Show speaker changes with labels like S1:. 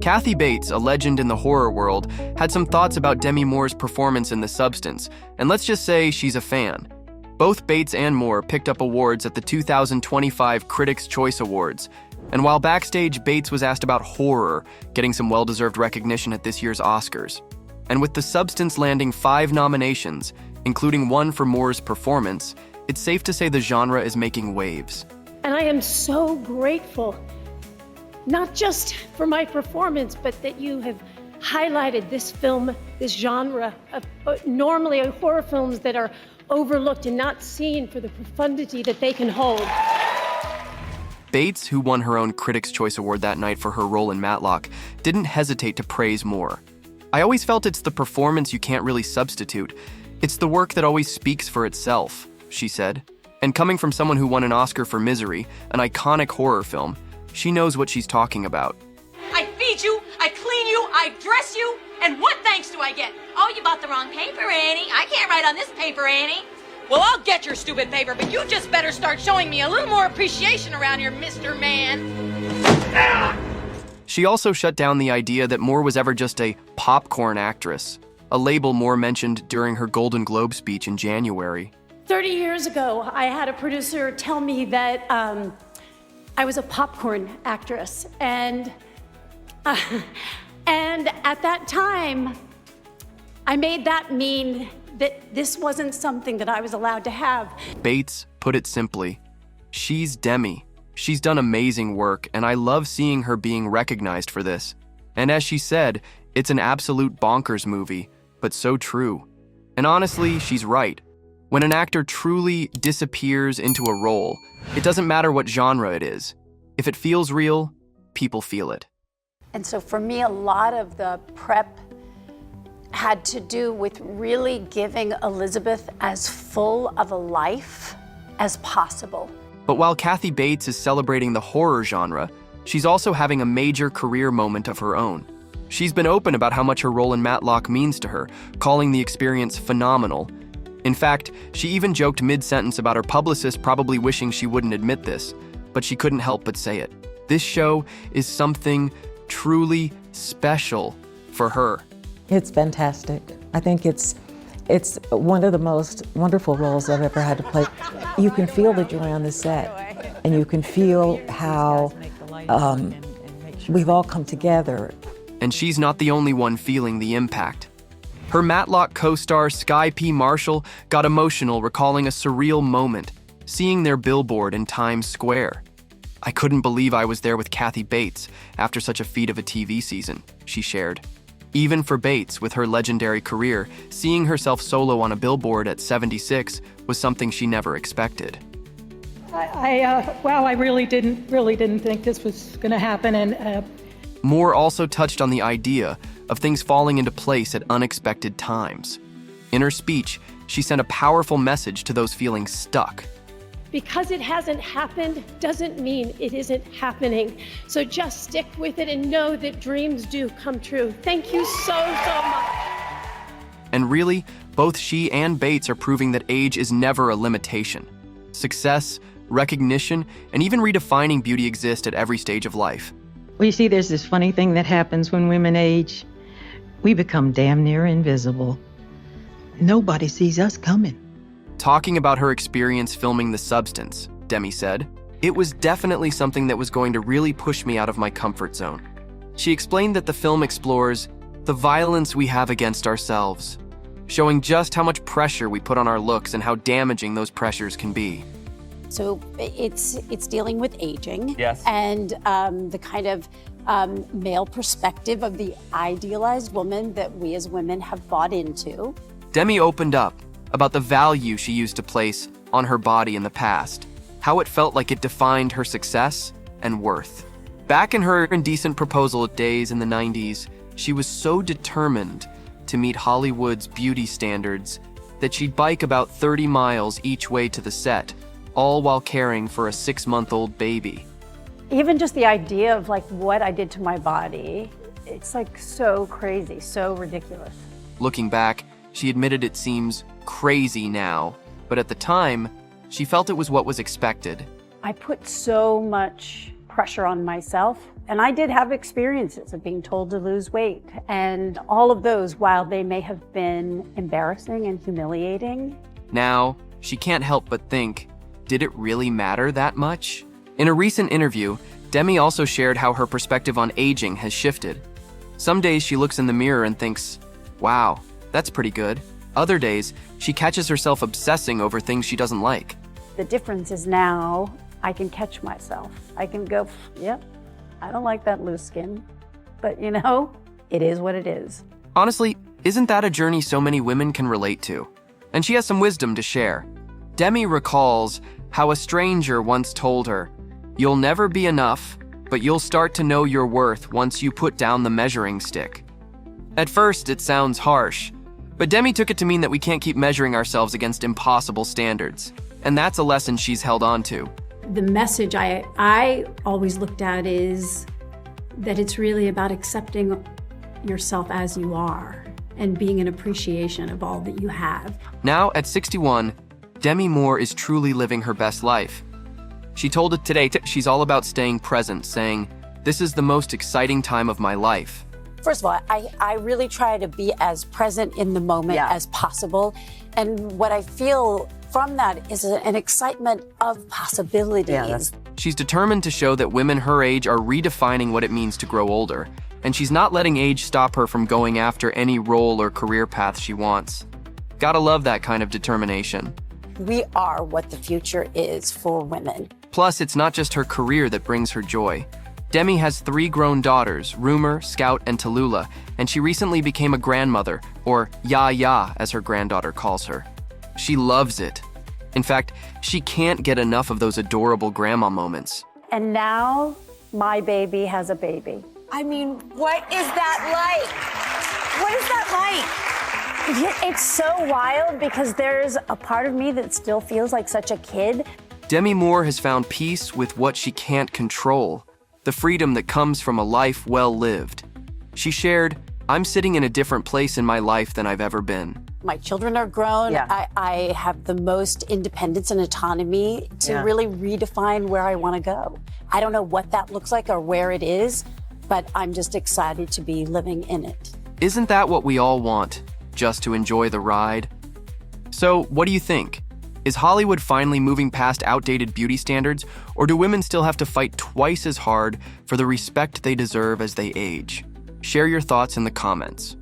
S1: Kathy Bates, a legend in the horror world, had some thoughts about Demi Moore's performance in The Substance, and let's just say she's a fan. Both Bates and Moore picked up awards at the 2025 Critics' Choice Awards, and while backstage, Bates was asked about horror, getting some well-deserved recognition at this year's Oscars. And with The Substance landing 5 nominations, including one for Moore's performance, it's safe to say the genre is making waves.
S2: And I am so grateful, not just for my performance, but that you have highlighted this film, this genre of normally horror films that are overlooked and not seen for the profundity that they can hold.
S1: Bates, who won her own Critics' Choice Award that night for her role in Matlock, didn't hesitate to praise Moore. "I always felt it's the performance you can't really substitute. It's the work that always speaks for itself," she said. And coming from someone who won an Oscar for Misery, an iconic horror film, she knows what she's talking about.
S3: "I feed you, I clean you, I dress you, and what thanks do I get? Oh, you bought the wrong paper, Annie. I can't write on this paper, Annie." "Well, I'll get your stupid paper, but you just better start showing me a little more appreciation around here, Mr. Man."
S1: She also shut down the idea that Moore was ever just a popcorn actress, a label Moore mentioned during her Golden Globe speech in January.
S2: 30 years ago, I had a producer tell me that I was a popcorn actress, and at that time, I made that mean that this wasn't something that I was allowed to have.
S1: Bates put it simply, she's Demi. She's done amazing work, and I love seeing her being recognized for this. And as she said, it's an absolute bonkers movie, but so true. And honestly, she's right. When an actor truly disappears into a role, it doesn't matter what genre it is. If it feels real, people feel it.
S4: And so for me, a lot of the prep had to do with really giving Elizabeth as full of a life as possible.
S1: But while Kathy Bates is celebrating the horror genre, she's also having a major career moment of her own. She's been open about how much her role in Matlock means to her, calling the experience phenomenal. In fact, she even joked mid-sentence about her publicist probably wishing she wouldn't admit this, but she couldn't help but say it. This show is something truly special for her.
S5: It's fantastic. I think it's one of the most wonderful roles I've ever had to play. You can feel the joy on the set, and you can feel how we've all come together.
S1: And she's not the only one feeling the impact. Her Matlock co-star Sky P. Marshall got emotional recalling a surreal moment, seeing their billboard in Times Square. "I couldn't believe I was there with Kathy Bates after such a feat of a TV season," she shared. Even for Bates, with her legendary career, seeing herself solo on a billboard at 76 was something she never expected.
S2: I really didn't think this was going to happen, and
S1: Moore also touched on the idea of things falling into place at unexpected times. In her speech, she sent a powerful message to those feeling stuck.
S2: because it hasn't happened doesn't mean it isn't happening. So just stick with it and know that dreams do come true. Thank you so much.
S1: And really, both she and Bates are proving that age is never a limitation. Success, recognition, and even redefining beauty exist at every stage of life.
S6: Well, you see, there's this funny thing that happens when women age. We become damn near invisible. Nobody sees us coming.
S1: Talking about her experience filming The Substance, Demi said, "It was definitely something that was going to really push me out of my comfort zone." She explained that the film explores the violence we have against ourselves, showing just how much pressure we put on our looks and how damaging those pressures can be.
S4: So it's dealing with aging.
S1: Yes.
S4: And the kind of male perspective of the idealized woman that we as women have bought into.
S1: Demi opened up about the value she used to place on her body in the past, how it felt like it defined her success and worth. Back in her indecent proposal days in the 90s, she was so determined to meet Hollywood's beauty standards that she'd bike about 30 miles each way to the set, all while caring for a 6-month-old baby.
S4: Even just the idea of like what I did to my body, it's like so crazy, so ridiculous.
S1: Looking back, she admitted it seems crazy now, but at the time, she felt it was what was expected.
S4: I put so much pressure on myself And I did have experiences of being told to lose weight, and all of those, while they may have been embarrassing and humiliating.
S1: Now, she can't help but think, did it really matter that much? In a recent interview, Demi also shared how her perspective on aging has shifted. Some days she looks in the mirror and thinks, wow, that's pretty good. Other days, she catches herself obsessing over things she doesn't like.
S4: The difference is now I can catch myself. I can go, yep, I don't like that loose skin, but you know, it is what it is.
S1: Honestly, isn't that a journey so many women can relate to? And she has some wisdom to share. Demi recalls how a stranger once told her, "You'll never be enough, but you'll start to know your worth once you put down the measuring stick." At first, it sounds harsh, but Demi took it to mean that we can't keep measuring ourselves against impossible standards. And that's a lesson she's held on to.
S2: The message I always looked at is that it's really about accepting yourself as you are and being an appreciation of all that you have.
S1: Now, at 61, Demi Moore is truly living her best life. She told it today she's all about staying present, saying, "This is the most exciting time of my life."
S4: First of all, I really try to be as present in the moment as possible. And what I feel from that is an excitement of possibilities.
S1: She's determined to show that women her age are redefining what it means to grow older, and she's not letting age stop her from going after any role or career path she wants. Gotta love that kind of determination.
S4: We are what the future is for women.
S1: Plus, it's not just her career that brings her joy. Demi has 3 grown daughters, Rumour, Scout, and Tallulah, and she recently became a grandmother, or Ya, as her granddaughter calls her. She loves it. In fact, she can't get enough of those adorable grandma moments.
S4: And now, my baby has a baby.
S7: I mean, what is that like? What is that like?
S4: It's so wild because there's a part of me that still feels like such a kid.
S1: Demi Moore has found peace with what she can't control, the freedom that comes from a life well lived. She shared, "I'm sitting in a different place in my life than I've ever been."
S4: My children are grown. I have the most independence and autonomy to really redefine where I want to go. I don't know what that looks like or where it is, but I'm just excited to be living in it.
S1: Isn't that what we all want? Just to enjoy the ride? So, what do you think? Is Hollywood finally moving past outdated beauty standards, or do women still have to fight twice as hard for the respect they deserve as they age? Share your thoughts in the comments.